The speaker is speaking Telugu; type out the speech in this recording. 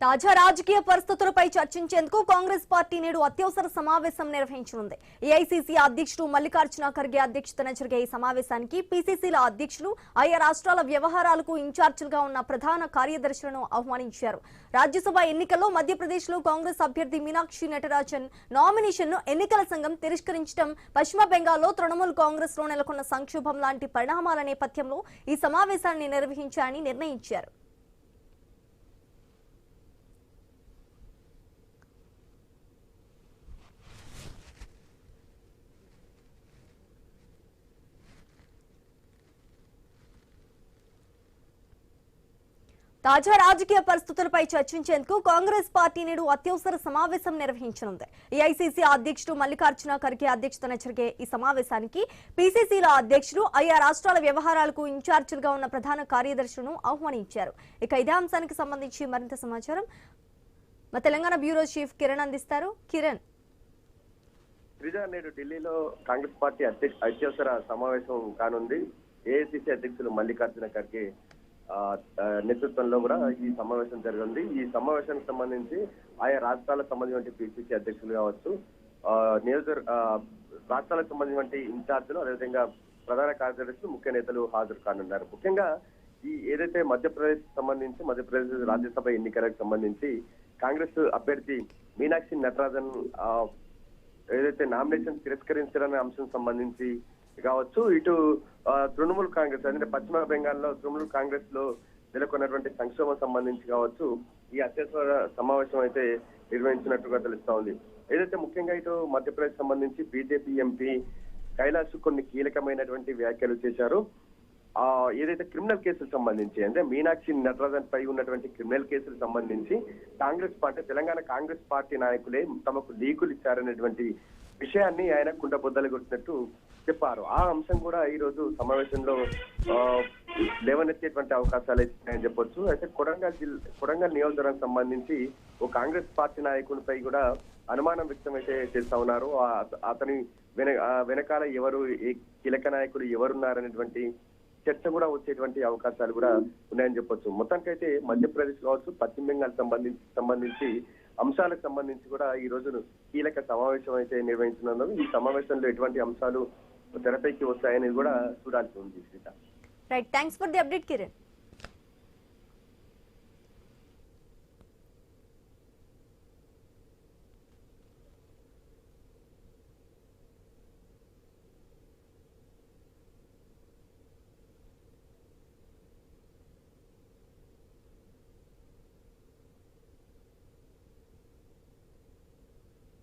తాజా రాజకీయ పరిస్థితులపై చర్చించేందుకు కాంగ్రెస్ పార్టీ నేడు అత్యవసర సమావేశం నిర్వహించనుంది. ఏఐసీసీ అధ్యక్షుడు మల్లికార్జున ఖర్గే అధ్యక్షతన జరిగే ఈ సమావేశానికి పీసీసీల అధ్యక్షులు, ఆయా రాష్ట్రాల వ్యవహారాలకు ఇన్ఛార్జీలుగా ఉన్న ప్రధాన కార్యదర్శులను ఆహ్వానించారు. రాజ్యసభ ఎన్నికల్లో మధ్యప్రదేశ్లో కాంగ్రెస్ అభ్యర్థి మీనాక్షి నటరాజన్ నామినేషన్ను ఎన్నికల సంఘం తిరస్కరించడం, పశ్చిమ బెంగాల్లో తృణమూల్ కాంగ్రెస్లో నెలకొన్న సంక్షోభం లాంటి పరిణామాల నేపథ్యంలో ఈ సమావేశాన్ని నిర్వహించాలని నిర్ణయించారు. తాజా రాజకీయ పరిస్థితులపై చర్చించేందుకు కాంగ్రెస్ పార్టీ నేడు అత్యవసర సమావేశం నిర్వహించనుంది. ఏఐసీసీ అధ్యక్షుడు మల్లికార్జున ఖర్గే అధ్యక్షతన జరిగే ఈ సమావేశానికి పీసీసీల అధ్యక్షులు, ఆయా రాష్ట్రాల వ్యవహారాలకు ఇన్ఛార్జీలుగా ఉన్న ప్రధాన కార్యదర్శులను ఆహ్వానించారు. ఇక ఇదే అంశానికి సంబంధించి మరింత సమాచారం మా తెలంగాణ బ్యూరో చీఫ్ కిరణ్ అందిస్తారు. కిరణ్, నేడు ఢిల్లీలో కాంగ్రెస్ పార్టీ అత్యవసర సమావేశం కానుంది. ఏఐసీసీ అధ్యక్షులు మల్లికార్జున ఖర్గే నేతృత్వంలో కూడా ఈ సమావేశం జరిగింది. ఈ సమావేశానికి సంబంధించి ఆయా రాష్ట్రాలకు సంబంధించిన పీసీసీ అధ్యక్షులు కావచ్చు, రాష్ట్రాలకు సంబంధించిన ఇన్ఛార్జీలు, అదేవిధంగా ప్రధాన కార్యదర్శులు, ముఖ్య నేతలు హాజరు కానున్నారు. ముఖ్యంగా ఈ ఏదైతే మధ్యప్రదేశ్ రాజ్యసభ ఎన్నికలకు సంబంధించి కాంగ్రెస్ అభ్యర్థి మీనాక్షి నటరాజన్ ఏదైతే నామినేషన్ తిరస్కరించారనే అంశం సంబంధించి కావచ్చు, ఇటు తృణమూల్ కాంగ్రెస్ అంటే పశ్చిమ బెంగాల్లో తృణమూల్ కాంగ్రెస్ లో నెలకొన్నటువంటి సంక్షోభం సంబంధించి కావచ్చు, ఈ అత్యవసర సమావేశం అయితే నిర్వహించినట్టుగా తెలుస్తా ఉంది. ఏదైతే ముఖ్యంగా ఇటు మధ్యప్రదేశ్ సంబంధించి బీజేపీ ఎంపీ కైలాష్ కొన్ని కీలకమైనటువంటి వ్యాఖ్యలు చేశారు. ఏదైతే క్రిమినల్ కేసులకు సంబంధించి అంటే మీనాక్షి నటరాజన్ పై ఉన్నటువంటి క్రిమినల్ కేసులకు సంబంధించి తెలంగాణ కాంగ్రెస్ పార్టీ నాయకులే తమకు లీకులు ఇచ్చారనేటువంటి విషయాన్ని ఆయన కుండబొద్దలు కొట్టినట్టు చెప్పారు. ఆ అంశం కూడా ఈ రోజు సమావేశంలో లేవనెత్తేటువంటి అవకాశాలు ఇస్తున్నాయని చెప్పొచ్చు. అయితే కొడంగల్ నియోజకవర్గానికి సంబంధించి ఓ కాంగ్రెస్ పార్టీ నాయకునిపై కూడా అనుమానం వ్యక్తం అయితే చేస్తా ఉన్నారు. అతని వెనకాల ఎవరు, ఏ కీలక నాయకులు ఎవరున్నారనేటువంటి చర్చ కూడా వచ్చేటువంటి అవకాశాలు కూడా ఉన్నాయని చెప్పొచ్చు. మొత్తానికైతే మధ్యప్రదేశ్ కావచ్చు, పశ్చిమ బెంగాల్ సంబంధించి అంశాలకు సంబంధించి కూడా ఈ రోజు కీలక సమావేశం అయితే నిర్వహించనున్నారు. ఈ సమావేశంలో ఎటువంటి అంశాలు తెరపైకి వస్తాయనేది కూడా చూడాల్సి ఉంది. Right, thanks for the update Kiran.